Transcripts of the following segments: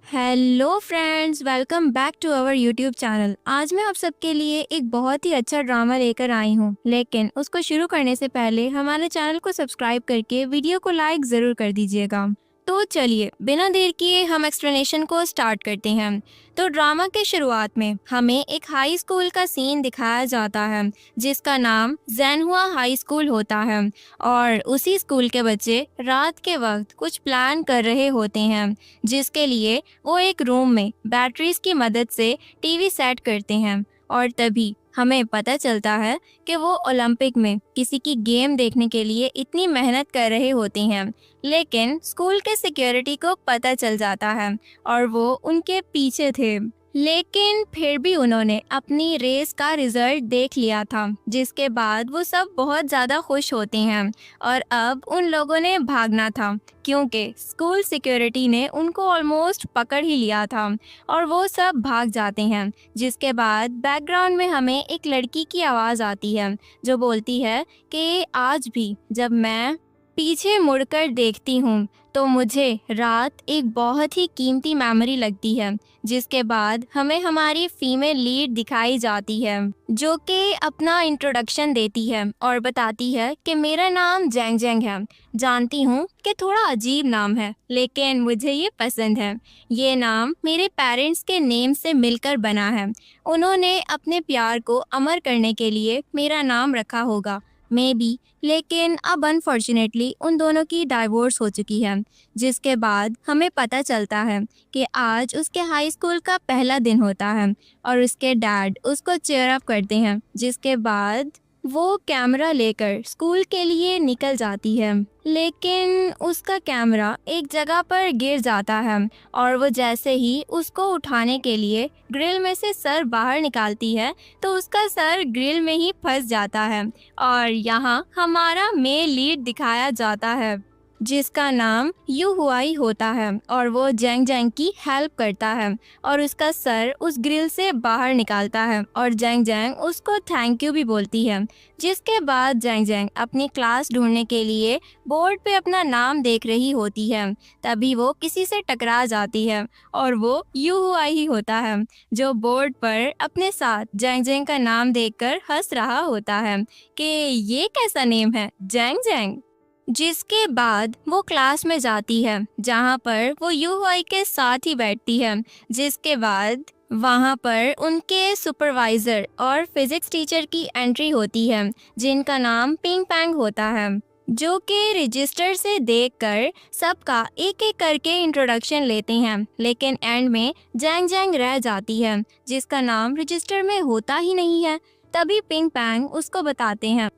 Hello friends, welcome back to our YouTube channel. आज मैं आप सबके लिए एक बहुत ही अच्छा ड्रामा लेकर आई हूँ, लेकिन उसको शुरू करने से पहले हमारे चैनल को सब्सक्राइब करके वीडियो को लाइक ज़रूर कर दीजिएगा। तो चलिए बिना देर किए हम एक्सप्लेनेशन को स्टार्ट करते हैं। तो ड्रामा के शुरुआत में हमें एक हाई स्कूल का सीन दिखाया जाता है जिसका नाम जैनहुआ हाई स्कूल होता है, और उसी स्कूल के बच्चे रात के वक्त कुछ प्लान कर रहे होते हैं जिसके लिए वो एक रूम में बैटरीज की मदद से टीवी सेट करते हैं। और तभी हमें पता चलता है कि वो ओलंपिक में किसी की गेम देखने के लिए इतनी मेहनत कर रहे होते हैं, लेकिन स्कूल के सिक्योरिटी को पता चल जाता है और वो उनके पीछे थे। लेकिन फिर भी उन्होंने अपनी रेस का रिजल्ट देख लिया था, जिसके बाद वो सब बहुत ज़्यादा खुश होते हैं और अब उन लोगों ने भागना था क्योंकि स्कूल सिक्योरिटी ने उनको ऑलमोस्ट पकड़ ही लिया था और वो सब भाग जाते हैं। जिसके बाद बैकग्राउंड में हमें एक लड़की की आवाज़ आती है जो बोलती है कि आज भी जब मैं पीछे मुड़कर देखती हूँ तो मुझे रात एक बहुत ही कीमती मेमोरी लगती है। जिसके बाद हमें हमारी फीमेल लीड दिखाई जाती है जो कि अपना इंट्रोडक्शन देती है और बताती है कि मेरा नाम जैंग जैंग है। जानती हूँ कि थोड़ा अजीब नाम है, लेकिन मुझे ये पसंद है। ये नाम मेरे पेरेंट्स के नेम से मिलकर बना है। उन्होंने अपने प्यार को अमर करने के लिए मेरा नाम रखा होगा, मे बी। लेकिन अब अनफॉर्चुनेटली उन दोनों की डाइवोर्स हो चुकी है। जिसके बाद हमें पता चलता है कि आज उसके हाई स्कूल का पहला दिन होता है और उसके डैड उसको चीयर अप करते हैं। जिसके बाद वो कैमरा लेकर स्कूल के लिए निकल जाती है, लेकिन उसका कैमरा एक जगह पर गिर जाता है और वो जैसे ही उसको उठाने के लिए ग्रिल में से सर बाहर निकालती है तो उसका सर ग्रिल में ही फंस जाता है। और यहाँ हमारा मेल लीड दिखाया जाता है जिसका नाम यू हुआई होता है और वो जैंग जैंग की हेल्प करता है और उसका सर उस ग्रिल से बाहर निकालता है और जैंग जैंग उसको थैंक यू भी बोलती है। जिसके बाद जैंग जैंग अपनी क्लास ढूंढने के लिए बोर्ड पे अपना नाम देख रही होती है। तभी वो किसी से टकरा जाती है और वो यू हुआई ही होता है जो बोर्ड पर अपने साथ जैंग जैंग का नाम देखकर हंस रहा होता है कि ये कैसा नेम है, जैंग जैंग। जिसके बाद वो क्लास में जाती है जहाँ पर वो यूहुआई के साथ ही बैठती है। जिसके बाद वहाँ पर उनके सुपरवाइजर और फिजिक्स टीचर की एंट्री होती है जिनका नाम पिंग पैंग होता है, जो कि रजिस्टर से देखकर सबका एक एक करके इंट्रोडक्शन लेते हैं। लेकिन एंड में जैंग जैंग रह जाती है जिसका नाम रजिस्टर में होता ही नहीं है। तभी पिंग पैंग उसको बताते हैं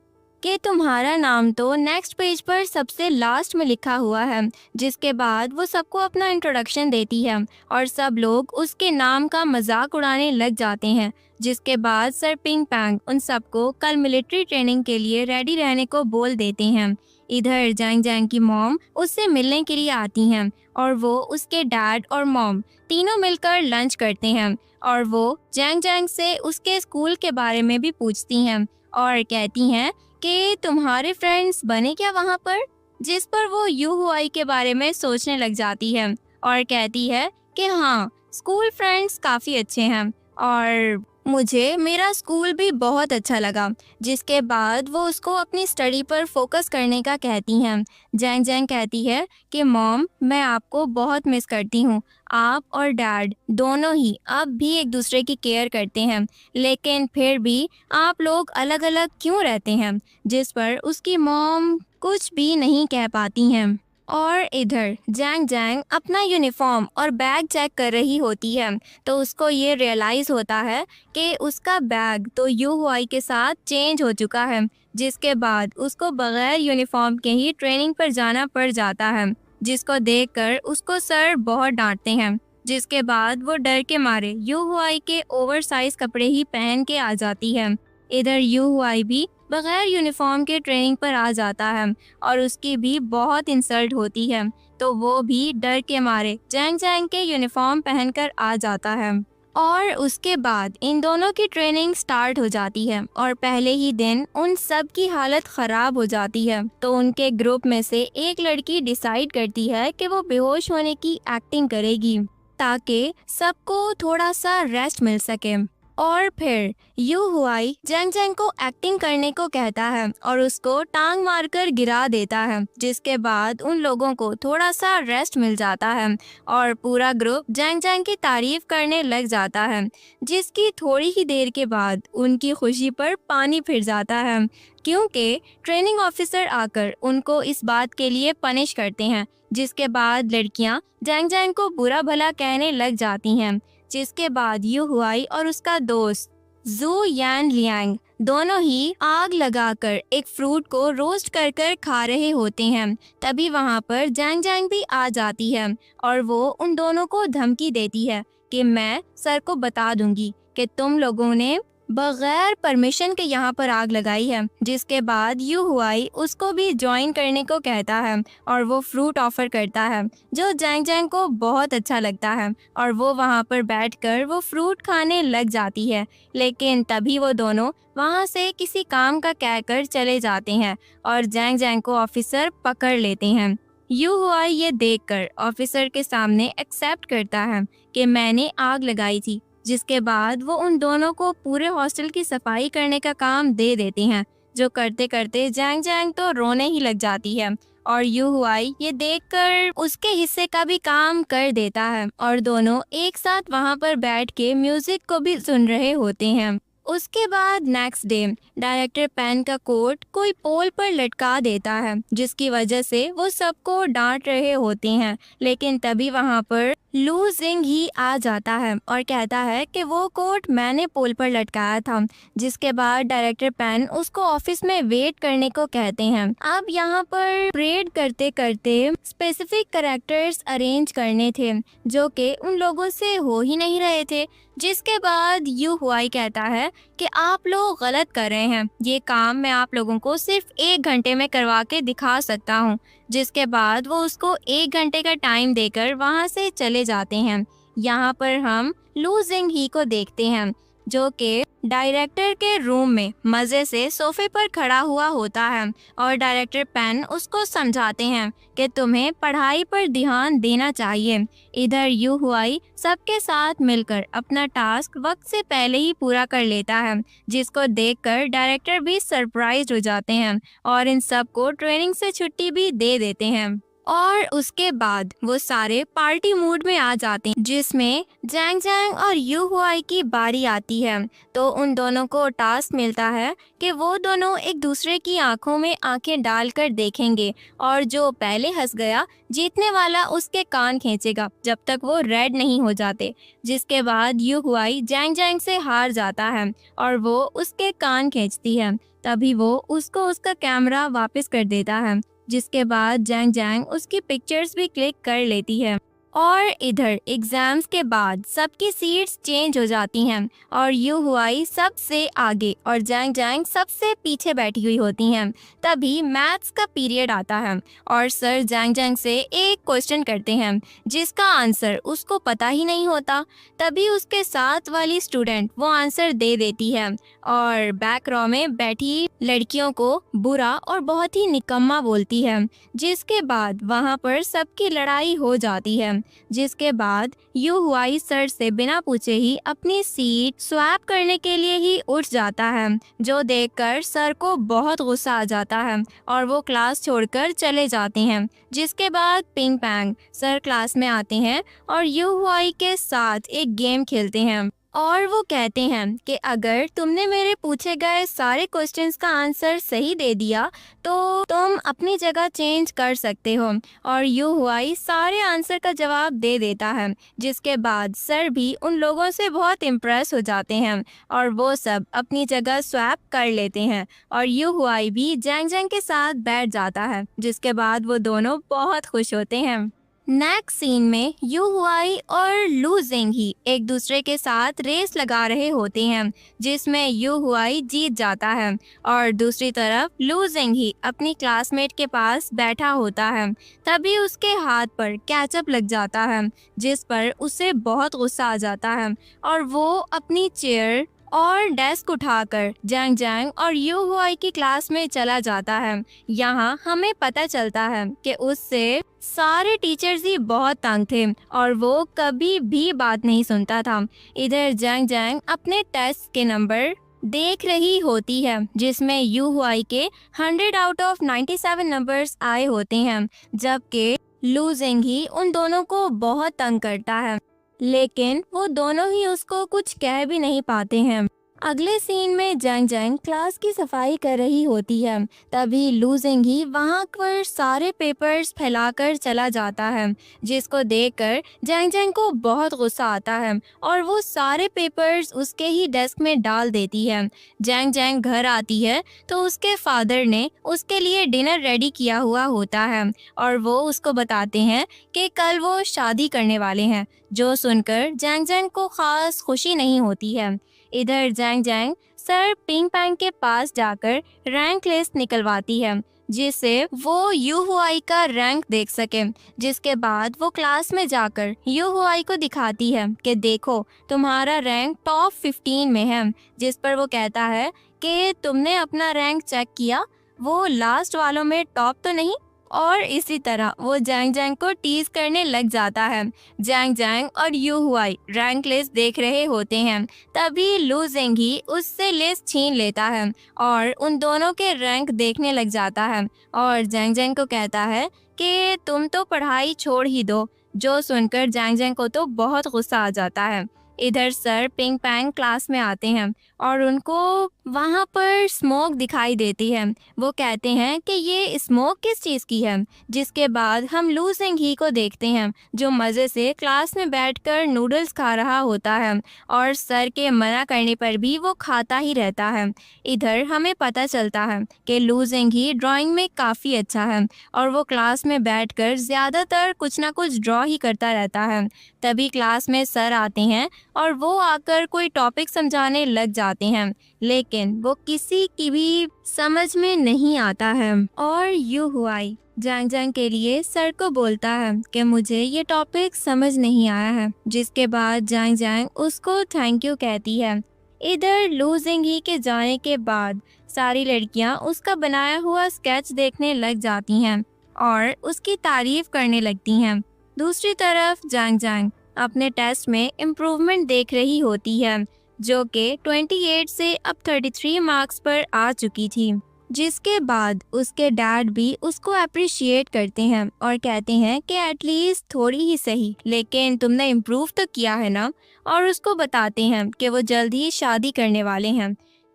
कि तुम्हारा नाम तो नेक्स्ट पेज पर सबसे लास्ट में लिखा हुआ है। जिसके बाद वो सबको अपना इंट्रोडक्शन देती है और सब लोग उसके नाम का मजाक उड़ाने लग जाते हैं। जिसके बाद सर पिंग पैंग उन सबको कल मिलिट्री ट्रेनिंग के लिए रेडी रहने को बोल देते हैं। इधर जैंग जैंग की मॉम उससे मिलने के लिए आती हैं और वो उसके डैड और मॉम तीनों मिलकर लंच करते हैं और वो जैंग जैंग से उसके स्कूल के बारे में भी पूछती हैं और कहती हैं कि तुम्हारे फ्रेंड्स बने क्या वहाँ पर। जिस पर वो यू हुआई के बारे में सोचने लग जाती है और कहती है कि हाँ, स्कूल फ्रेंड्स काफ़ी अच्छे हैं और मुझे मेरा स्कूल भी बहुत अच्छा लगा। जिसके बाद वो उसको अपनी स्टडी पर फोकस करने का कहती हैं। जैंग जैंग कहती है कि मॉम, मैं आपको बहुत मिस करती हूँ। आप और डैड दोनों ही अब भी एक दूसरे की केयर करते हैं, लेकिन फिर भी आप लोग अलग अलग क्यों रहते हैं। जिस पर उसकी मॉम कुछ भी नहीं कह पाती हैं। और इधर जैंग जैंग अपना यूनिफॉर्म और बैग चेक कर रही होती है तो उसको ये रियलाइज़ होता है कि उसका बैग तो यू हुआई के साथ चेंज हो चुका है। जिसके बाद उसको बगैर यूनिफॉर्म के ही ट्रेनिंग पर जाना पड़ जाता है, जिसको देखकर उसको सर बहुत डांटते हैं। जिसके बाद वो डर के मारे यू हुआई के ओवरसाइज कपड़े ही पहन के आ जाती है। इधर यू हुआई भी बगैर यूनिफॉर्म के ट्रेनिंग पर आ जाता है और उसकी भी बहुत इंसल्ट होती है, तो वो भी डर के मारे जैंग जैंग के यूनिफॉर्म पहनकर आ जाता है। और उसके बाद इन दोनों की ट्रेनिंग स्टार्ट हो जाती है और पहले ही दिन उन सब की हालत ख़राब हो जाती है। तो उनके ग्रुप में से एक लड़की डिसाइड करती है कि वो बेहोश होने की एक्टिंग करेगी ताकि सबको थोड़ा सा रेस्ट मिल सके। और फिर यू हुआई जैंग जैंग को एक्टिंग करने को कहता है और उसको टांग मारकर गिरा देता है, जिसके बाद उन लोगों को थोड़ा सा रेस्ट मिल जाता है और पूरा ग्रुप जैंग जैंग की तारीफ करने लग जाता है, जिसकी थोड़ी ही देर के बाद उनकी खुशी पर पानी फिर जाता है, क्योंकि ट्रेनिंग ऑफिसर आकर उनको इस बात के लिए पनिश करते हैं, जिसके बाद लड़कियां जैंग जैंग को बुरा भला कहने लग जाती हैं। जिसके बाद यू हुआई और उसका दोस्त जू यान लियांग दोनों ही आग लगाकर एक फ्रूट को रोस्ट कर कर खा रहे होते हैं। तभी वहां पर जैंग जैंग भी आ जाती है और वो उन दोनों को धमकी देती है कि मैं सर को बता दूंगी कि तुम लोगों ने बगैर परमिशन के यहाँ पर आग लगाई है। जिसके बाद यू हुआई उसको भी ज्वाइन करने को कहता है और वो फ्रूट ऑफर करता है, जो जैंग जैंग को बहुत अच्छा लगता है और वो वहाँ पर बैठकर वो फ्रूट खाने लग जाती है। लेकिन तभी वो दोनों वहाँ से किसी काम का कहकर चले जाते हैं और जैंग जैंग को ऑफिसर पकड़ लेते हैं। यू हुआई ये देखकर ऑफिसर के सामने एक्सेप्ट करता है कि मैंने आग लगाई थी। जिसके बाद वो उन दोनों को पूरे हॉस्टल की सफाई करने का काम दे देते हैं, जो करते करते जैंग जैंग तो रोने ही लग जाती है और यू हुआई ये देखकर उसके हिस्से का भी काम कर देता है और दोनों एक साथ वहाँ पर बैठ के म्यूजिक को भी सुन रहे होते हैं। उसके बाद नेक्स्ट डे डायरेक्टर पेन का कोट कोई पोल पर लटका देता है, जिसकी वजह से वो सबको डांट रहे होते हैं। लेकिन तभी वहाँ पर लू जिंग ही आ जाता है और कहता है कि वो कोट मैंने पोल पर लटकाया था। जिसके बाद डायरेक्टर पेन उसको ऑफिस में वेट करने को कहते हैं। अब यहाँ पर परेड करते करते स्पेसिफिक कैरेक्टर्स अरेंज करने थे, जो कि उन लोगों से हो ही नहीं रहे थे। जिसके बाद यू हुआई कहता है कि आप लोग गलत कर रहे हैं, ये काम मैं आप लोगों को सिर्फ 1 घंटे में करवा के दिखा सकता हूँ। जिसके बाद वो उसको 1 घंटे का टाइम देकर वहाँ से चले जाते हैं। यहाँ पर हम लू जिंग ही को देखते हैं, जो कि डायरेक्टर के रूम में मज़े से सोफे पर खड़ा हुआ होता है और डायरेक्टर पेन उसको समझाते हैं कि तुम्हें पढ़ाई पर ध्यान देना चाहिए। इधर यू हुआई सबके साथ मिलकर अपना टास्क वक्त से पहले ही पूरा कर लेता है, जिसको देखकर डायरेक्टर भी सरप्राइज हो जाते हैं और इन सब को ट्रेनिंग से छुट्टी भी दे देते हैं। और उसके बाद वो सारे पार्टी मूड में आ जाते हैं, जिसमें जैंग जैंग और यू हुआई की बारी आती है। तो उन दोनों को टास्क मिलता है कि वो दोनों एक दूसरे की आंखों में आंखें डालकर देखेंगे और जो पहले हंस गया जीतने वाला उसके कान खींचेगा जब तक वो रेड नहीं हो जाते। जिसके बाद यू हुआई जैंग जैंग से हार जाता है और वो उसके कान खींचती है। तभी वो उसको उसका कैमरा वापस कर देता है, जिसके बाद जैंग जैंग उसकी पिक्चर्स भी क्लिक कर लेती है। और इधर एग्जाम्स के बाद सबकी सीट्स चेंज हो जाती हैं और यू हुआई सबसे आगे और जैंग जैंग सबसे पीछे बैठी हुई होती हैं। तभी मैथ्स का पीरियड आता है और सर जैंग जैंग से एक क्वेश्चन करते हैं, जिसका आंसर उसको पता ही नहीं होता। तभी उसके साथ वाली स्टूडेंट वो आंसर दे देती है और बैक रो में बैठी लड़कियों को बुरा और बहुत ही निकम्मा बोलती है। जिसके बाद वहाँ पर सबकी लड़ाई हो जाती है। जिसके बाद यू हुआई सर से बिना पूछे ही अपनी सीट स्वैप करने के लिए ही उठ जाता है, जो देखकर सर को बहुत गुस्सा आ जाता है और वो क्लास छोड़कर चले जाते हैं। जिसके बाद पिंग पैंग सर क्लास में आते हैं और यू हुआई के साथ एक गेम खेलते हैं और वो कहते हैं कि अगर तुमने मेरे पूछे गए सारे क्वेश्चंस का आंसर सही दे दिया तो तुम अपनी जगह चेंज कर सकते हो। और यू हुआई सारे आंसर का जवाब दे देता है। जिसके बाद सर भी उन लोगों से बहुत इम्प्रेस हो जाते हैं और वो सब अपनी जगह स्वैप कर लेते हैं और यू हुआई भी जैंग जैंग के साथ बैठ जाता है। जिसके बाद वो दोनों बहुत खुश होते हैं। नेक्स्ट सीन में यू हुआई और लू जिंग ही एक दूसरे के साथ रेस लगा रहे होते हैं, जिसमें यू हुआई जीत जाता है और दूसरी तरफ लू जिंग ही अपनी क्लासमेट के पास बैठा होता है। तभी उसके हाथ पर कैचअप लग जाता है, जिस पर उसे बहुत गुस्सा आ जाता है और वो अपनी चेयर और डेस्क उठाकर जैंग जैंग और यू हुआई की क्लास में चला जाता है। यहाँ हमें पता चलता है कि उससे सारे टीचर्स ही बहुत तंग थे और वो कभी भी बात नहीं सुनता था। इधर जैंग जैंग अपने टेस्ट के नंबर देख रही होती है जिसमें यू हुआई के 100 आउट ऑफ 97 नंबर्स आए होते हैं, जबकि लू जिंग ही उन दोनों को बहुत तंग करता है, लेकिन वो दोनों ही उसको कुछ कह भी नहीं पाते हैं। अगले सीन में जैंग जैंग क्लास की सफाई कर रही होती है, तभी लू जिंग ही वहाँ पर सारे पेपर्स फैलाकर चला जाता है, जिसको देखकर जैंग जैंग को बहुत गुस्सा आता है और वो सारे पेपर्स उसके ही डेस्क में डाल देती है। जैंग जैंग घर आती है तो उसके फादर ने उसके लिए डिनर रेडी किया हुआ होता है और वो उसको बताते हैं कि कल वो शादी करने वाले हैं, जो सुनकर जैंग जैंग को खास खुशी नहीं होती है। इधर जैंग जैंग सर पिंग पैंग के पास जाकर रैंक लिस्ट निकलवाती है, जिससे वो यू हुआई का रैंक देख सके। जिसके बाद वो क्लास में जाकर यू हुआई को दिखाती है कि देखो तुम्हारा रैंक टॉप 15 में है, जिस पर वो कहता है कि तुमने अपना रैंक चेक किया, वो लास्ट वालों में टॉप तो नहीं। और इसी तरह वो जैंग जैंग को टीज करने लग जाता है। जैंग जैंग और यू हुआई रैंक लिस्ट देख रहे होते हैं, तभी लू जिंग ही उससे लिस्ट छीन लेता है और उन दोनों के रैंक देखने लग जाता है और जैंग जैंग को कहता है कि तुम तो पढ़ाई छोड़ ही दो, जो सुनकर जैंग जैंग को तो बहुत गुस्सा आ जाता है। इधर सर पिंग पैंग क्लास में आते हैं और उनको वहाँ पर स्मोक दिखाई देती है। वो कहते हैं कि ये स्मोक किस चीज़ की है, जिसके बाद हम लू जिंग ही को देखते हैं जो मज़े से क्लास में बैठकर नूडल्स खा रहा होता है और सर के मना करने पर भी वो खाता ही रहता है। इधर हमें पता चलता है कि लू जिंग ही ड्राइंग में काफ़ी अच्छा है और वो क्लास में बैठकर ज़्यादातर कुछ ना कुछ ड्रॉ ही करता रहता है। तभी क्लास में सर आते हैं और वो आकर कोई टॉपिक समझाने लग जाते हैं, लेकिन वो किसी की भी समझ में नहीं आता है और यू हुआई जैंग जैंग के लिए सर को बोलता है कि मुझे ये टॉपिक समझ नहीं आया है, जिसके बाद जैंग जैंग उसको थैंक यू कहती है। इधर लू जिंग ही के जाने के बाद सारी लड़कियां उसका बनाया हुआ स्केच देखने लग जाती हैं और उसकी तारीफ करने लगती हैं। दूसरी तरफ जैंग जैंग अपने टेस्ट में इम्प्रूवमेंट देख रही होती है, जो कि 28 से अब 33 मार्क्स पर आ चुकी थी। जिसके बाद उसके डैड भी उसको अप्रिशिएट करते हैं और कहते हैं कि एटलीस्ट थोड़ी ही सही, लेकिन तुमने इम्प्रूव तो किया है ना, और उसको बताते हैं कि वो जल्द ही शादी करने वाले हैं।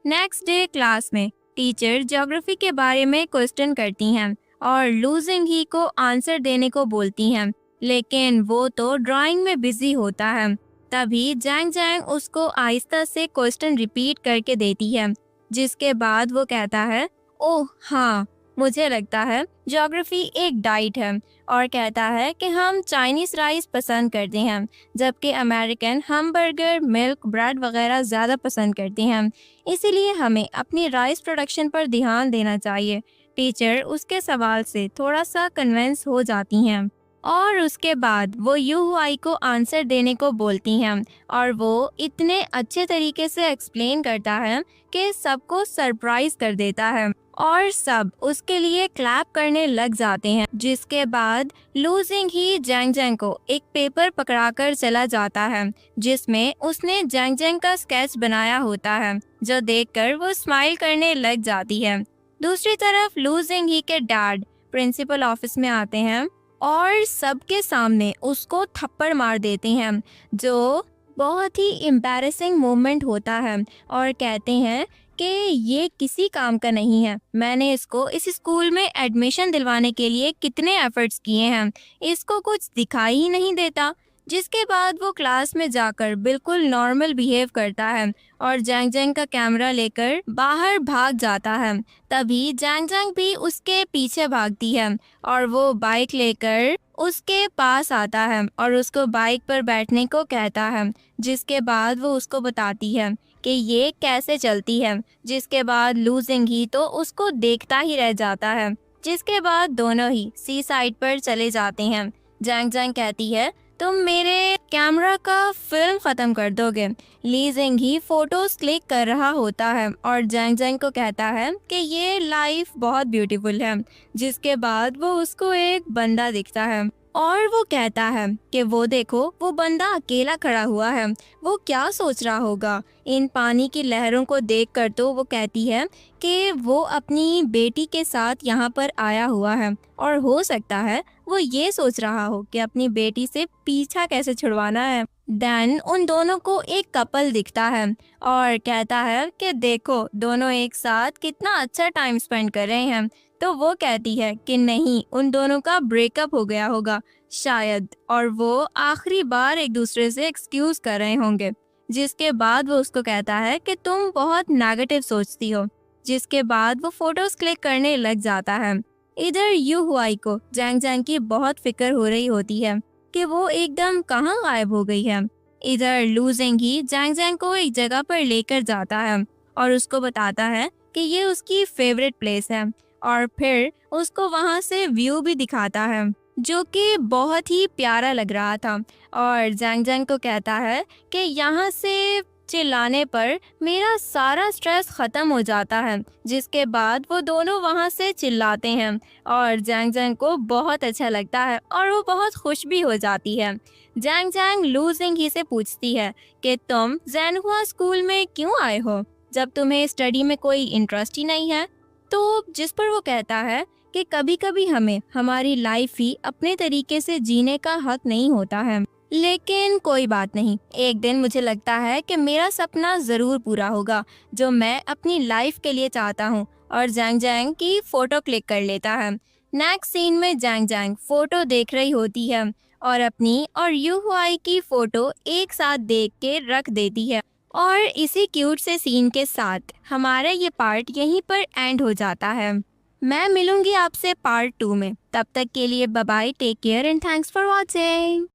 नेक्स्ट डे क्लास में टीचर ज्योग्राफी के बारे में क्वेश्चन करती हैं और लू जिंग ही को आंसर देने को बोलती हैं, लेकिन वो तो ड्राइंग में बिजी होता है। तभी जैंग जैंग उसको आहिस्ता से क्वेश्चन रिपीट करके देती है, जिसके बाद वो कहता है ओह हाँ, मुझे लगता है ज्योग्राफी एक डाइट है, और कहता है कि हम चाइनीज़ राइस पसंद करते हैं, जबकि अमेरिकन हमबर्गर, मिल्क, ब्रेड वगैरह ज़्यादा पसंद करते हैं, इसीलिए हमें अपनी राइस प्रोडक्शन पर ध्यान देना चाहिए। टीचर उसके सवाल से थोड़ा सा कन्विंस हो जाती हैं और उसके बाद वो यू हुआई को आंसर देने को बोलती हैं और वो इतने अच्छे तरीके से एक्सप्लेन करता है कि सबको सरप्राइज कर देता है और सब उसके लिए क्लैप करने लग जाते हैं। जिसके बाद लू जिंग ही जैंग जैंग को एक पेपर पकड़ाकर चला जाता है, जिसमें उसने जैंग जैंग का स्केच बनाया होता है, जो देखकर वो स्माइल करने लग जाती है। दूसरी तरफ लू जिंग ही के डैड प्रिंसिपल ऑफिस में आते हैं और सबके सामने उसको थप्पड़ मार देते हैं, जो बहुत ही एम्बैरेसिंग मोमेंट होता है, और कहते हैं कि ये किसी काम का नहीं है। मैंने इसको इस स्कूल में एडमिशन दिलवाने के लिए कितने एफर्ट्स किए हैं, इसको कुछ दिखाई ही नहीं देता। जिसके बाद वो क्लास में जाकर बिल्कुल नॉर्मल बिहेव करता है और जैंग जैंग का कैमरा लेकर बाहर भाग जाता है। तभी जैंग जैंग भी उसके पीछे भागती है और वो बाइक लेकर उसके पास आता है और उसको बाइक पर बैठने को कहता है, जिसके बाद वो उसको बताती है कि ये कैसे चलती है। जिसके बाद लू जिंग ही तो उसको देखता ही रह जाता है। जिसके बाद दोनों ही सी साइड पर चले जाते हैं। जैंग जैंग कहती है तुम मेरे कैमरा का फिल्म ख़त्म कर दोगे। ली जिंग ही फोटोज क्लिक कर रहा होता है और जैंग जैंग को कहता है कि ये लाइफ बहुत ब्यूटीफुल है। जिसके बाद वो उसको एक बंदा दिखता है और वो कहता है कि वो देखो, वो बंदा अकेला खड़ा हुआ है, वो क्या सोच रहा होगा। इन पानी की लहरों को देखकर तो वो कहती है कि वो अपनी बेटी के साथ यहाँ पर आया हुआ है और हो सकता है वो ये सोच रहा हो कि अपनी बेटी से पीछा कैसे छुड़वाना है। देन उन दोनों को एक कपल दिखता है और कहता है कि देखो, दोनों एक साथ कितना अच्छा टाइम स्पेंड कर रहे हैं। तो वो कहती है कि नहीं, उन दोनों का ब्रेकअप हो गया होगा शायद, और वो आखिरी बार एक दूसरे से एक्सक्यूज कर रहे होंगे। जिसके बाद वो उसको कहता है कि तुम बहुत नेगेटिव सोचती हो। जिसके बाद वो फोटोज क्लिक करने लग जाता है। इधर यू हुआई को जैंग जैंग की बहुत फिक्र हो रही होती है कि वो एकदम कहाँ गायब हो गई है। इधर लू जिंग ही जैंग जैंग को एक जगह पर लेकर जाता है और उसको बताता है कि ये उसकी फेवरेट प्लेस है और फिर उसको वहाँ से व्यू भी दिखाता है जो कि बहुत ही प्यारा लग रहा था। और जैंग जैंग को कहता है कि यहाँ से चिल्लाने पर मेरा सारा स्ट्रेस ख़त्म हो जाता है। जिसके बाद वो दोनों वहाँ से चिल्लाते हैं और जैंग जैंग को बहुत अच्छा लगता है और वो बहुत खुश भी हो जाती है। जैंग जैंग लू जिंग ही से पूछती है कि तुम ज़ेनहुआ स्कूल में क्यों आए हो जब तुम्हें स्टडी में कोई इंटरेस्ट ही नहीं है। तो जिस पर वो कहता है कि कभी कभी हमें हमारी लाइफ ही अपने तरीके से जीने का हक नहीं होता है, लेकिन कोई बात नहीं, एक दिन मुझे लगता है कि मेरा सपना ज़रूर पूरा होगा जो मैं अपनी लाइफ के लिए चाहता हूँ। और जैंग जैंग की फ़ोटो क्लिक कर लेता है। नेक्स्ट सीन में जैंग जैंग फ़ोटो देख रही होती है और अपनी और यू हुआई की फ़ोटो एक साथ देख के रख देती है। और इसी क्यूट से सीन के साथ हमारा ये पार्ट यहीं पर एंड हो जाता है। मैं मिलूंगी आपसे पार्ट 2 में। तब तक के लिए bye bye, take care and thanks for watching.